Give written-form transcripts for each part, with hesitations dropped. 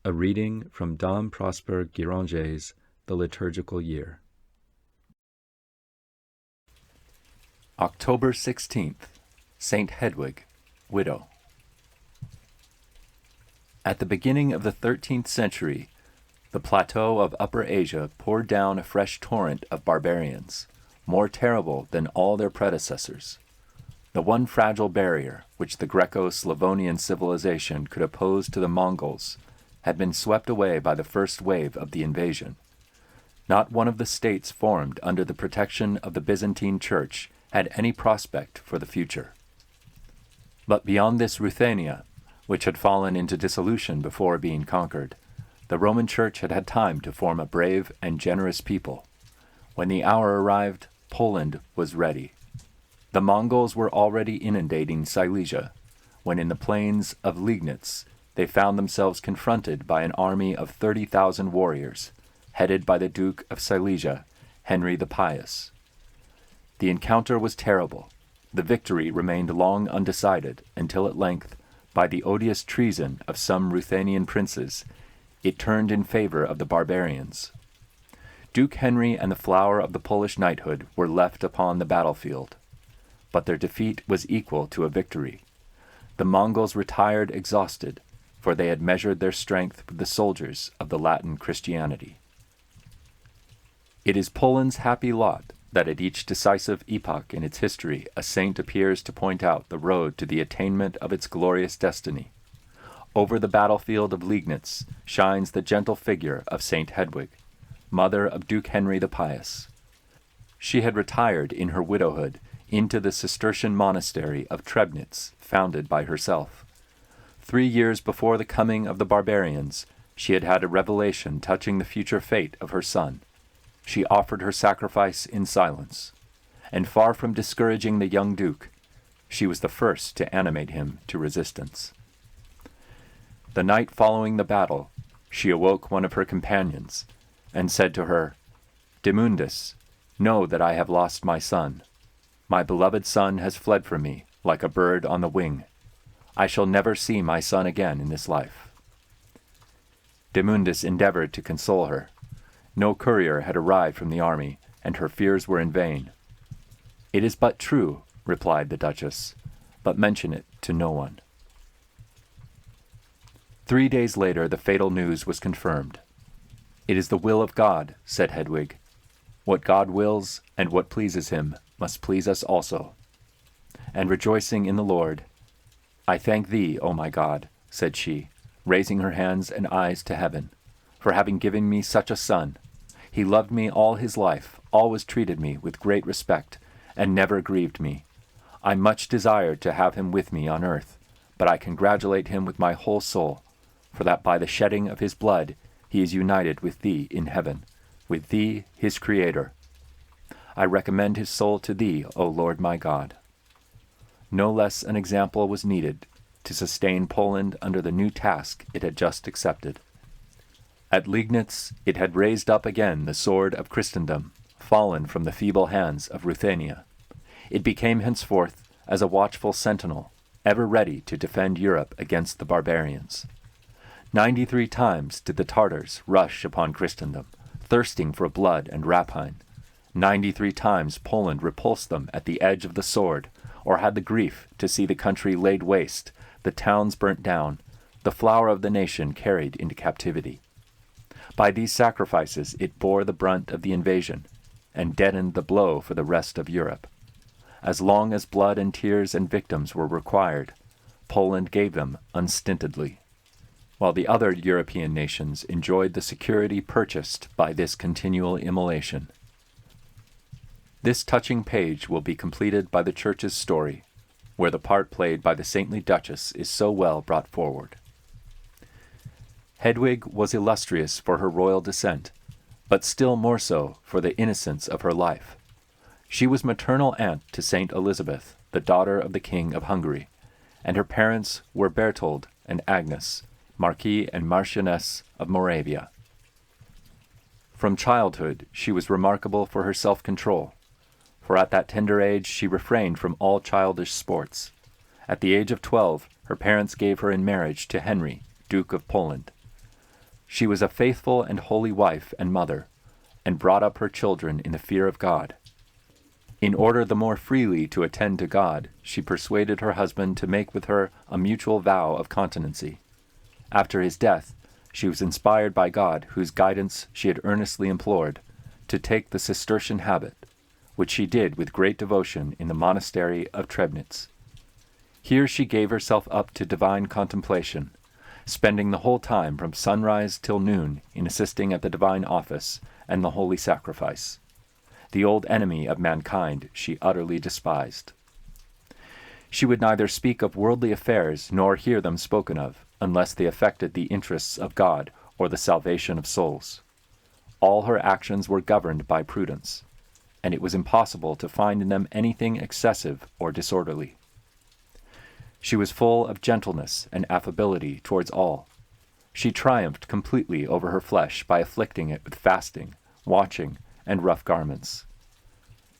A reading from Dom Prosper Guéranger's The Liturgical Year. October 16th, Saint Hedwig, widow. At the beginning of the 13th century, the plateau of Upper Asia poured down a fresh torrent of barbarians, more terrible than all their predecessors. The one fragile barrier which the Greco-Slavonian civilization could oppose to the Mongols had been swept away by the first wave of the invasion. Not one of the states formed under the protection of the Byzantine Church had any prospect for the future. But beyond this Ruthenia, which had fallen into dissolution before being conquered, the Roman Church had had time to form a brave and generous people. When the hour arrived, Poland was ready. The Mongols were already inundating Silesia, when in the plains of Liegnitz they found themselves confronted by an army of 30,000 warriors, headed by the Duke of Silesia, Henry the Pious. The encounter was terrible. The victory remained long undecided, until at length, by the odious treason of some Ruthenian princes, it turned in favor of the barbarians. Duke Henry and the flower of the Polish knighthood were left upon the battlefield, but their defeat was equal to a victory. The Mongols retired exhausted, for they had measured their strength with the soldiers of the Latin Christianity. It is Poland's happy lot that at each decisive epoch in its history a saint appears to point out the road to the attainment of its glorious destiny. Over the battlefield of Liegnitz shines the gentle figure of Saint Hedwig, mother of Duke Henry the Pious. She had retired in her widowhood into the Cistercian monastery of Trebnitz, founded by herself. 3 years before the coming of the barbarians, she had had a revelation touching the future fate of her son. She offered her sacrifice in silence, and far from discouraging the young duke, she was the first to animate him to resistance. The night following the battle, she awoke one of her companions, and said to her, "De Mundus, know that I have lost my son. My beloved son has fled from me, like a bird on the wing. I shall never see my son again in this life." De Mundus endeavored to console her. No courier had arrived from the army, and her fears were in vain. "It is but true," replied the duchess, "but mention it to no one." 3 days later the fatal news was confirmed. "It is the will of God," said Hedwig. "What God wills, and what pleases him, must please us also." And rejoicing in the Lord, "I thank thee, O my God," said she, raising her hands and eyes to heaven, "for having given me such a son. He loved me all his life, always treated me with great respect, and never grieved me. I much desired to have him with me on earth, but I congratulate him with my whole soul, for that by the shedding of his blood he is united with thee in heaven, with thee his Creator. I recommend his soul to thee, O Lord my God." No less an example was needed to sustain Poland under the new task it had just accepted. At Liegnitz it had raised up again the sword of Christendom, fallen from the feeble hands of Ruthenia. It became henceforth as a watchful sentinel, ever ready to defend Europe against the barbarians. 93 times did the Tartars rush upon Christendom, thirsting for blood and rapine. 93 times Poland repulsed them at the edge of the sword, or had the grief to see the country laid waste, the towns burnt down, the flower of the nation carried into captivity. By these sacrifices it bore the brunt of the invasion, and deadened the blow for the rest of Europe. As long as blood and tears and victims were required, Poland gave them unstintedly, while the other European nations enjoyed the security purchased by this continual immolation. This touching page will be completed by the Church's story, where the part played by the saintly duchess is so well brought forward. Hedwig was illustrious for her royal descent, but still more so for the innocence of her life. She was maternal aunt to Saint Elizabeth, the daughter of the King of Hungary, and her parents were Berthold and Agnes, Marquis and Marchioness of Moravia. From childhood she was remarkable for her self-control, for at that tender age she refrained from all childish sports. At the age of 12, her parents gave her in marriage to Henry, Duke of Poland. She was a faithful and holy wife and mother, and brought up her children in the fear of God. In order the more freely to attend to God, she persuaded her husband to make with her a mutual vow of continency. After his death, she was inspired by God, whose guidance she had earnestly implored, to take the Cistercian habit, which she did with great devotion in the monastery of Trebnitz. Here she gave herself up to divine contemplation, spending the whole time from sunrise till noon in assisting at the divine office and the holy sacrifice. The old enemy of mankind she utterly despised. She would neither speak of worldly affairs nor hear them spoken of, unless they affected the interests of God or the salvation of souls. All her actions were governed by prudence, and it was impossible to find in them anything excessive or disorderly. She was full of gentleness and affability towards all. She triumphed completely over her flesh by afflicting it with fasting, watching, and rough garments.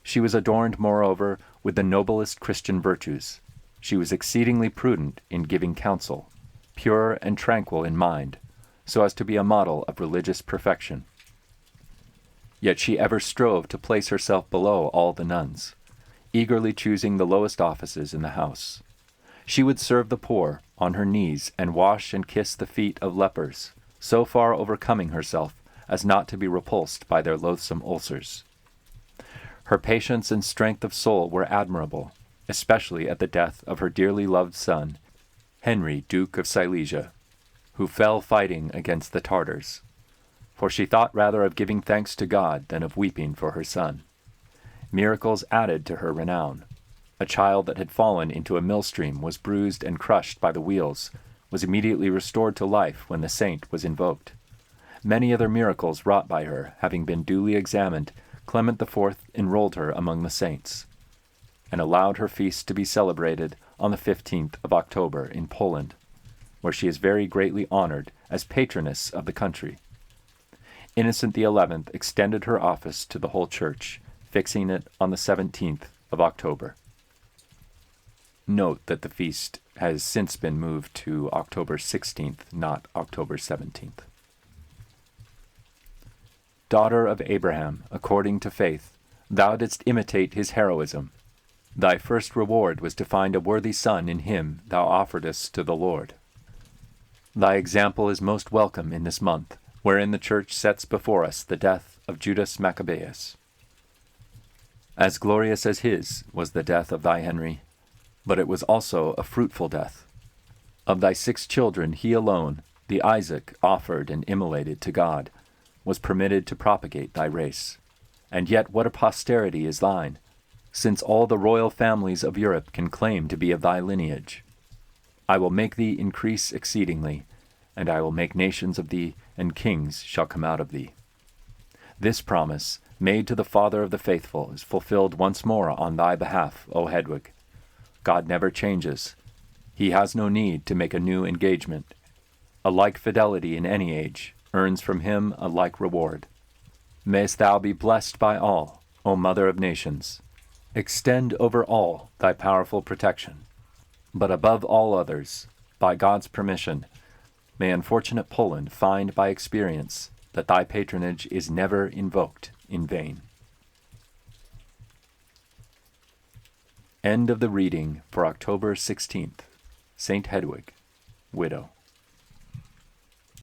She was adorned, moreover, with the noblest Christian virtues. She was exceedingly prudent in giving counsel, pure and tranquil in mind, so as to be a model of religious perfection. Yet she ever strove to place herself below all the nuns, eagerly choosing the lowest offices in the house. She would serve the poor on her knees and wash and kiss the feet of lepers, so far overcoming herself as not to be repulsed by their loathsome ulcers. Her patience and strength of soul were admirable, especially at the death of her dearly loved son, Henry, Duke of Silesia, who fell fighting against the Tartars, for she thought rather of giving thanks to God than of weeping for her son. Miracles added to her renown. A child that had fallen into a millstream was bruised and crushed by the wheels, was immediately restored to life when the saint was invoked. Many other miracles wrought by her, having been duly examined, Clement IV enrolled her among the saints, and allowed her feast to be celebrated on the 15th of October in Poland, where she is very greatly honored as patroness of the country. Innocent XI extended her office to the whole Church, fixing it on the 17th of October. Note that the feast has since been moved to October 16th, not October 17th. Daughter of Abraham, according to faith, thou didst imitate his heroism. Thy first reward was to find a worthy son in him thou offeredest to the Lord. Thy example is most welcome in this month, wherein the Church sets before us the death of Judas Maccabeus. As glorious as his was the death of thy Henry, but it was also a fruitful death. Of thy 6 children he alone, the Isaac offered and immolated to God, was permitted to propagate thy race. And yet what a posterity is thine, since all the royal families of Europe can claim to be of thy lineage. I will make thee increase exceedingly, and I will make nations of thee, and kings shall come out of thee. This promise, made to the father of the faithful, is fulfilled once more on thy behalf, O Hedwig. God never changes. He has no need to make a new engagement. A like fidelity in any age earns from him a like reward. Mayst thou be blessed by all, O Mother of Nations. Extend over all thy powerful protection. But above all others, by God's permission, may unfortunate Poland find by experience that thy patronage is never invoked in vain. End of the reading for October 16th. Saint Hedwig, Widow.